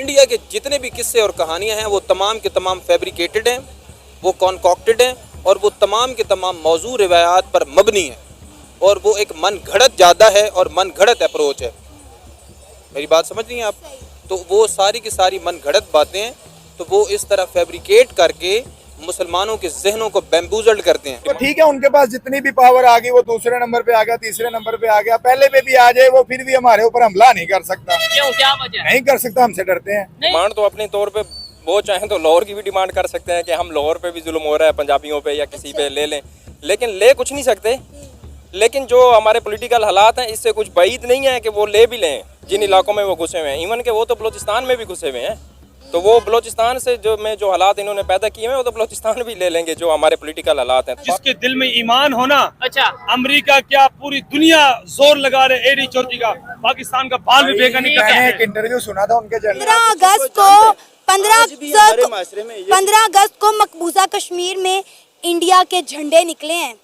India के जितने भी किस्से और कहानियां हैं वो तमाम के तमाम फैब्रिकेटेड हैं, वो कॉन्कॉक्टेड हैं और वो तमाम के तमाम मौजू रिवायात पर मबनी है और वो एक मन घड़त ज़्यादा है और मन घड़त अप्रोच है। मेरी बात समझ रही हैं आप? तो वो सारी की सारी मन घड़त बातें हैं, तो वो इस तरह फैब्रिकेट करके मुसलमानों के जहनों को बैम्बूजल्ड करते हैं। तो ठीक है, उनके पास जितनी भी पावर आ गई, वो दूसरे नंबर पे आ गया, तीसरे नंबर पे आ गया, पहले पे भी आ जाए, वो फिर भी हमारे ऊपर हमला नहीं कर सकता। क्यों, क्या वजह? नहीं कर सकता, हमसे डरते हैं। डिमांड तो अपने तौर पे वो चाहें तो लाहौर की भी डिमांड कर सकते हैं कि हम लाहौर पे भी जुल्म हो रहा है पंजाबियों पे या किसी पे ले लें, लेकिन ले कुछ नहीं सकते। लेकिन जो हमारे पॉलिटिकल हालात हैं इससे कुछ बाइद नहीं है कि वो ले भी लें जिन इलाकों में वो घुसे हुए हैं। इवन के वो तो बलूचिस्तान में भी घुसे हुए हैं, तो वो बलूचिस्तान से जो हालात इन्होंने पैदा किए हैं वो तो बलूचिस्तान भी ले लेंगे जो हमारे पॉलिटिकल हालात हैं। जिसके दिल में ईमान होना, अच्छा, अमेरिका क्या पूरी दुनिया जोर लगा रहे एडी चोटी का, पाकिस्तान का बाल भी बेगा नहीं कर मैंने रहे। एक इंटरव्यू सुना था उनके जनरल 15 अगस्त को मकबूजा कश्मीर में इंडिया के झंडे निकले हैं,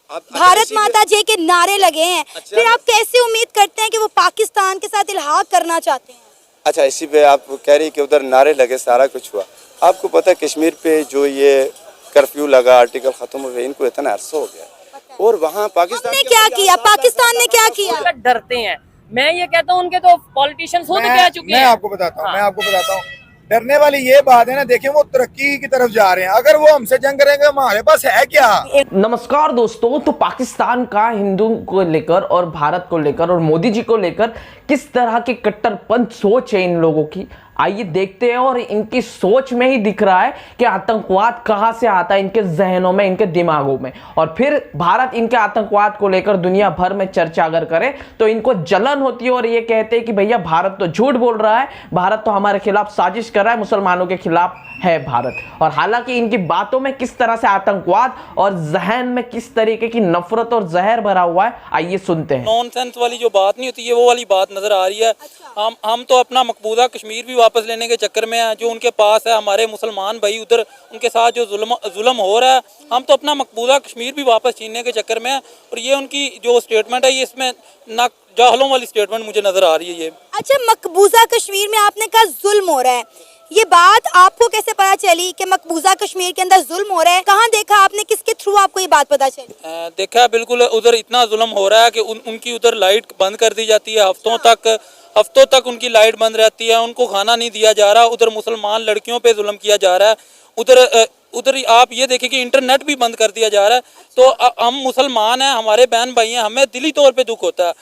भारत माता जय के नारे लगे हैं। फिर आप कैसे उम्मीद करते हैं कि वो पाकिस्तान के साथ इल्हाक करना चाहते हैं? अच्छा, इसी पे आप कह रही कि उधर नारे लगे, सारा कुछ हुआ। आपको पता है कश्मीर पे जो ये कर्फ्यू लगा, आर्टिकल खत्म हो गए, इनको इतना अरसा हो गया, और वहाँ पाकिस्तान ने क्या किया? पाकिस्तान ने क्या किया? डरते हैं। मैं ये कहता हूँ उनके तो पॉलिटिशियंस खुद कह चुके हैं। मैं आपको बताता हूँ, डरने वाली ये बात है ना। देखिए, वो तरक्की की तरफ जा रहे हैं, अगर वो हमसे जंग करेंगे हमारे पास है क्या? नमस्कार दोस्तों, तो पाकिस्तान का हिंदू को लेकर और भारत को लेकर और मोदी जी को लेकर किस तरह की कट्टरपंथ सोच है इन लोगों की, आइए देखते हैं। और इनकी सोच में ही दिख रहा है कि आतंकवाद कहां से आता है, इनके जहनों में, इनके दिमागों में। और फिर भारत इनके आतंकवाद को लेकर दुनिया भर में चर्चा अगर करे तो इनको जलन होती है और ये कहते हैं कि भैया भारत तो झूठ बोल रहा है, भारत तो हमारे खिलाफ साजिश कर रहा है, मुसलमानों के खिलाफ है भारत। और हालांकि इनकी बातों में किस तरह से आतंकवाद और जहन में किस तरीके की नफरत और जहर भरा हुआ है, आइए सुनते हैं। नॉनसेंस वाली जो बात नहीं होती है वो वाली बात नजर आ रही है। हम तो अपना मकबूजा कश्मीर भी वापस लेने के चक्कर में है, जो उनके पास है हमारे मुसलमान भाई, उधर उनके साथ जो जुल्म हो रहा है, हम तो अपना मकबूजा कश्मीर भी वापस छीनने के चक्कर में है। और ये उनकी जो स्टेटमेंट है, ये इसमें ना जाहलों वाली स्टेटमेंट मुझे नजर आ रही है ये। अच्छा, मकबूजा कश्मीर में आपने कहा जुल्म हो रहा है, ये बात आपको कैसे पता चली कि मकबूजा कश्मीर के अंदर जुल्म हो रहा है? कहाँ देखा आपने, किसके थ्रू आपको ये बात पता चली? देखा, बिल्कुल उधर इतना जुल्म हो रहा है कि उनकी उधर लाइट बंद कर दी जाती है, हफ्तों तक उनकी लाइट बंद रहती है, उनको खाना नहीं दिया जा रहा। उधर मुसलमान लड़कियों पे जुल्म किया जा रहा है। उधर आप ये देखें कि इंटरनेट भी बंद कर दिया जा रहा है। तो हम मुसलमान हैं, हमारे बहन भाई हैं, हमें दिली तौर पे दुख होता है।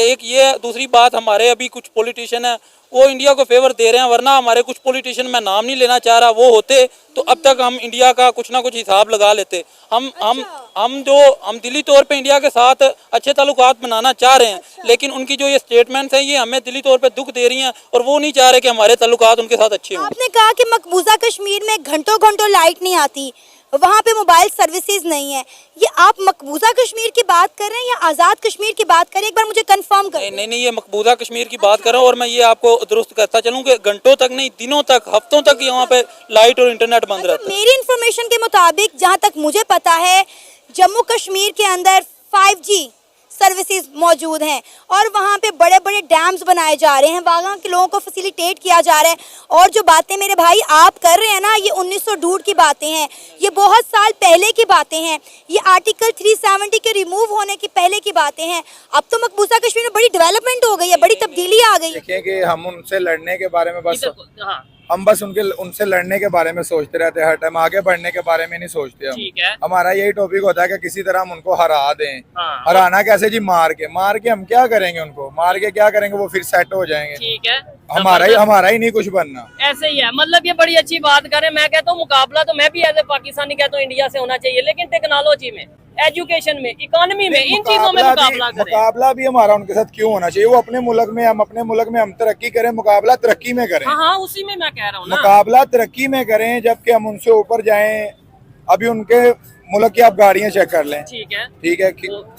एक ये, दूसरी बात, हमारे अभी कुछ पॉलिटिशियन हैं वो इंडिया को फेवर दे रहे हैं, वरना हमारे कुछ पॉलिटिशियन, मैं नाम नहीं लेना चाह रहा, वो होते तो अब तक हम इंडिया का कुछ ना कुछ हिसाब लगा लेते। हम दिली तौर पे इंडिया के साथ अच्छे ताल्लुकात बनाना चाह रहे हैं, लेकिन उनकी जो ये स्टेटमेंट्स हैं ये हमें दिली तौर पे दुख दे रही हैं और वो नहीं चाह रहे कि हमारे ताल्लुकात उनके साथ अच्छे हों। आपने कहा कि मकबूजा कश्मीर में घंटों लाइट नहीं आती, वहाँ पे मोबाइल सर्विसेज नहीं है, ये आप मकबूजा कश्मीर की बात कर रहे हैं या आज़ाद कश्मीर की बात कर रहे हैं? एक बार मुझे कंफर्म करें। नहीं, ये मकबूजा कश्मीर की बात कर रहा हूँ। और मैं ये आपको दुरुस्त करता चलूँ कि घंटों तक नहीं, दिनों तक, हफ्तों तक यहाँ पे लाइट और इंटरनेट बंद रहता है। मेरी इंफॉर्मेशन के मुताबिक, जहाँ तक मुझे पता है, जम्मू कश्मीर के अंदर 5G सर्विसेज मौजूद हैं और वहाँ पे बड़े बड़े डैम्स बनाए जा रहे हैं, वहाँ के लोगों को फैसिलिटेट किया जा रहा है। और जो बातें मेरे भाई आप कर रहे हैं ना, ये 1902 की बातें हैं, ये बहुत साल पहले की बातें हैं, ये आर्टिकल 370 के रिमूव होने की पहले की बातें हैं। अब तो मकबूजा कश्मीर में बड़ी डेवलपमेंट हो गई है, बड़ी तब्दीली आ गई है। देखिए कि हम उनसे लड़ने के बारे में बस उनसे लड़ने के बारे में सोचते रहते हैं, हर टाइम आगे बढ़ने के बारे में नहीं सोचते हम। हमारा यही टॉपिक होता है कि किसी तरह हम उनको हरा दें। हराना कैसे जी? मार के हम क्या करेंगे? उनको मार के क्या करेंगे? वो फिर सेट हो जाएंगे। ठीक है, हमारा ही नहीं कुछ बनना। ऐसे ही है, मतलब ये बड़ी अच्छी बात करें। मैं कहता हूँ मुकाबला तो मैं भी एज ए पाकिस्तानी कहता हूँ इंडिया से होना चाहिए, लेकिन टेक्नोलॉजी में, एजुकेशन में, इकोनॉमी में, इन चीजों में मुकाबला भी हमारा उनके साथ क्यों होना चाहिए? वो अपने मुल्क में, हम अपने मुल्क में हम तरक्की करें, मुकाबला तरक्की में करें। हाँ, उसी में मैं कह रहा हूँ ना, मुकाबला तरक्की में करें, जबकि हम उनसे ऊपर जाएं। अभी उनके मुल्क की आप गाड़ियां चेक कर लें, ठीक है, ठीक है,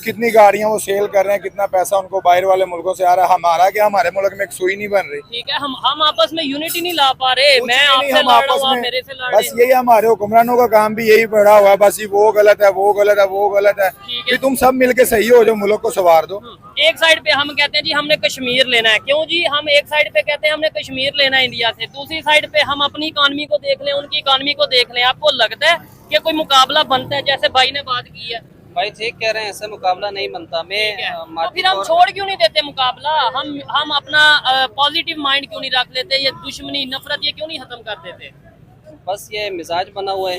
कितनी गाड़ियां वो सेल कर रहे हैं, कितना पैसा उनको बाहर वाले मुल्कों से आ रहा है। हमारा क्या, हमारे मुल्क में एक सुई नहीं बन रही। ठीक है, हम आपस में यूनिटी नहीं ला पा रहे। कुछ मैं भी नहीं, आपसे हम लड़ रहा आपस हूँ, आप में मेरे से लड़ बस रहे यही हमारे हुक्मरानों का काम भी यही पड़ा हुआ है, बस ये वो गलत है, वो गलत है, वो गलत है। ठीक है। कि तुम सब मिलके सही हो जो मुल्क को संवार दो। एक साइड पे हम कहते हैं जी हमने कश्मीर लेना है, क्यों जी? हम एक साइड पे कहते हैं हमने कश्मीर लेना है इंडिया से, दूसरी साइड पे हम अपनी इकॉनमी को देख लें, उनकी इकॉनमी को देख लें। आपको लगता है कि कोई मुकाबला बनता है? जैसे भाई ने बात की है, भाई ठीक कह रहे हैं, ऐसे मुकाबला नहीं बनता। तो फिर हम छोड़ क्यों नहीं देते मुकाबला? हम अपना पॉजिटिव माइंड क्यों नहीं रख लेते? ये दुश्मनी, नफरत, ये क्यों नहीं खत्म कर देते? बस ये मिजाज बना हुआ है,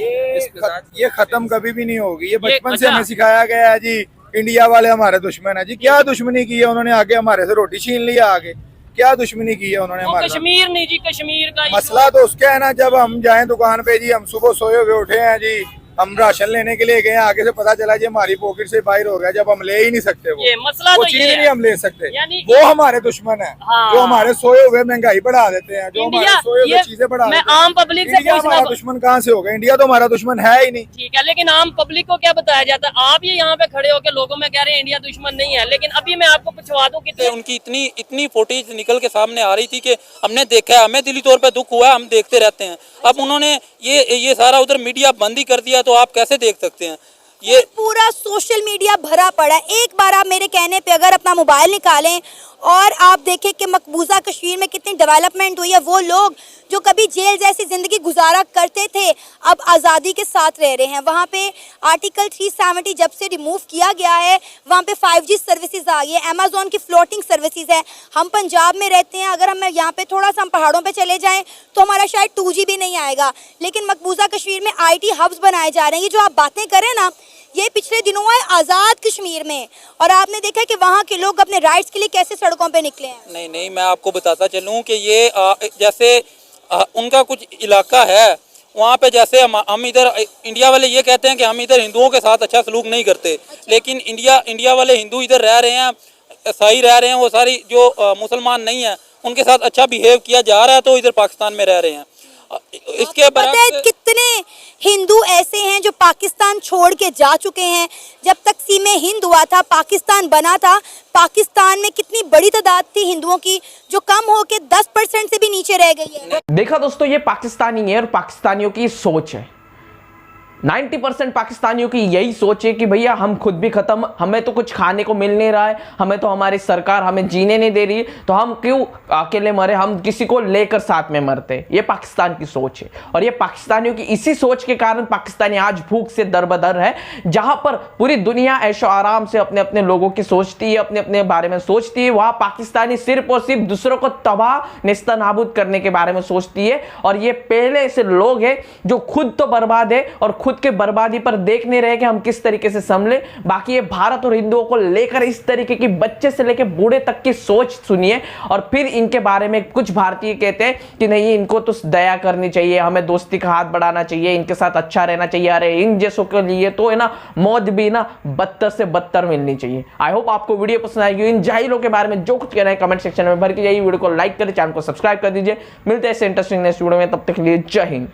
ये खत्म कभी भी नहीं होगी। ये बचपन से अच्छा। हमें सिखाया गया है जी, इंडिया वाले हमारे दुश्मन है जी। क्या दुश्मनी की है उन्होंने? आगे हमारे से रोटी छीन लिया, आगे क्या दुश्मनी की है उन्होंने हमारे साथ? कश्मीर नहीं जी, कश्मीर का मसला तो उसका है ना, जब हम जाएं दुकान पे जी, हम सुबह सोए हुए उठे हैं जी, हम राशन लेने के लिए गए, आगे से पता चला जी हमारी पॉकेट से बाहर हो गया, जब हम ले ही नहीं सकते ये मसला वो तो चीज ये नहीं है। हम ले सकते, यानी वो हमारे दुश्मन है। हाँ। जो हमारे सोए हुए महंगाई बढ़ा देते हैं, जो हमारे इंडिया, सोए हुए ये चीजें बढ़ा मैं देते हैं। आम पब्लिक से इंडिया हमारा पूछना, दुश्मन कहाँ से होगा? इंडिया तो हमारा दुश्मन है ही नहीं। ठीक है, लेकिन आम पब्लिक को क्या बताया जाता है? आप ये यहाँ पे खड़े होकर लोगों में कह रहे हैं इंडिया दुश्मन नहीं है, लेकिन अभी मैं आपको पूछवा दूं कि उनकी इतनी इतनी फुटेज निकल के सामने आ रही थी कि हमने देखा है, हमें दिली तौर पे दुख हुआ है, हम देखते रहते हैं। अब उन्होंने ये सारा उधर मीडिया बंद ही कर दिया, तो आप कैसे देख सकते हैं? ये पूरा सोशल मीडिया भरा पड़ा है। एक बार आप मेरे कहने पे अगर अपना मोबाइल निकालें और आप देखें कि मकबूजा कश्मीर में कितनी डेवलपमेंट हुई है। वो लोग जो कभी जेल जैसी ज़िंदगी गुजारा करते थे, अब आज़ादी के साथ रह रहे हैं। वहाँ पे आर्टिकल 370 जब से रिमूव किया गया है, वहाँ पे 5G सर्विसेज आ गई है, अमेज़ॉन की फ्लोटिंग सर्विसेज है। हम पंजाब में रहते हैं, अगर हम यहाँ पे थोड़ा सा हम पहाड़ों पे चले जाएं तो हमारा शायद 2G भी नहीं आएगा। लेकिन मकबूजा कश्मीर में IT हब्स बनाए जा रहे हैं। ये जो आप बातें करें ना, ये पिछले दिनों है आज़ाद कश्मीर में, और आपने देखा कि वहाँ के लोग अपने राइट्स के लिए कैसे सड़कों पे निकले हैं। नहीं, मैं आपको बताता चलूँ कि ये जैसे उनका कुछ इलाका है, वहाँ पे जैसे हम इधर इंडिया वाले ये कहते हैं कि हम इधर हिंदुओं के साथ अच्छा सलूक नहीं करते, लेकिन इंडिया वाले हिंदू इधर रह रहे हैं, सही रह रहे हैं। वो सारी जो मुसलमान नहीं है उनके साथ अच्छा बिहेव किया जा रहा है, तो इधर पाकिस्तान में रह रहे हैं। इसके पता है कितने हिंदू ऐसे हैं जो पाकिस्तान छोड़ के जा चुके हैं? जब तकसीम हिंद हुआ था, पाकिस्तान बना था, पाकिस्तान में कितनी बड़ी तादाद थी हिंदुओं की जो कम होके 10% से भी नीचे रह गई है। देखा दोस्तों, ये पाकिस्तानी है और पाकिस्तानियों की सोच है। 90% पाकिस्तानियों की यही सोच है कि भैया हम खुद भी खत्म, हमें तो कुछ खाने को मिल नहीं रहा है, हमें तो हमारी सरकार हमें जीने नहीं दे रही, तो हम क्यों अकेले मरे, हम किसी को लेकर साथ में मरते। ये पाकिस्तान की सोच है, और ये पाकिस्तानियों की इसी सोच के कारण पाकिस्तानी आज भूख से दरबदर है। जहां पर पूरी दुनिया ऐशो आराम से अपने अपने लोगों की सोचती है, अपने अपने बारे में सोचती है, वहां पाकिस्तानी सिर्फ और सिर्फ दूसरों को तबाह नेस्तनाबूद करने के बारे में सोचती है। और ये पहले ऐसे लोग हैं जो खुद तो बर्बाद है और खुद के बर्बादी पर देख नहीं रहे कि हम किस तरीके से संभले। बाकी ये भारत और हिंदुओं को लेकर इस तरीके की बच्चे से लेकर बूढ़े तक की सोच सुनिए, और फिर इनके बारे में कुछ भारतीय कहते हैं कि नहीं, इनको तो दया करनी चाहिए, हमें दोस्ती का हाथ बढ़ाना चाहिए, इनके साथ अच्छा रहना चाहिए। अरे इन जैसों के लिए तो है ना मौत भी ना बदतर से बदतर मिलनी चाहिए। आई होप आपको वीडियो पसंद आएगी। इन जाहिलों के बारे में जो कुछ कहना है कमेंट सेक्शन में भर के जाइए। वीडियो को लाइक करें, चैनल को सब्सक्राइब कर दीजिए। मिलते हैं ऐसे इंटरेस्टिंग नेक्स्ट वीडियो में, तब तक के लिए जय हिंद।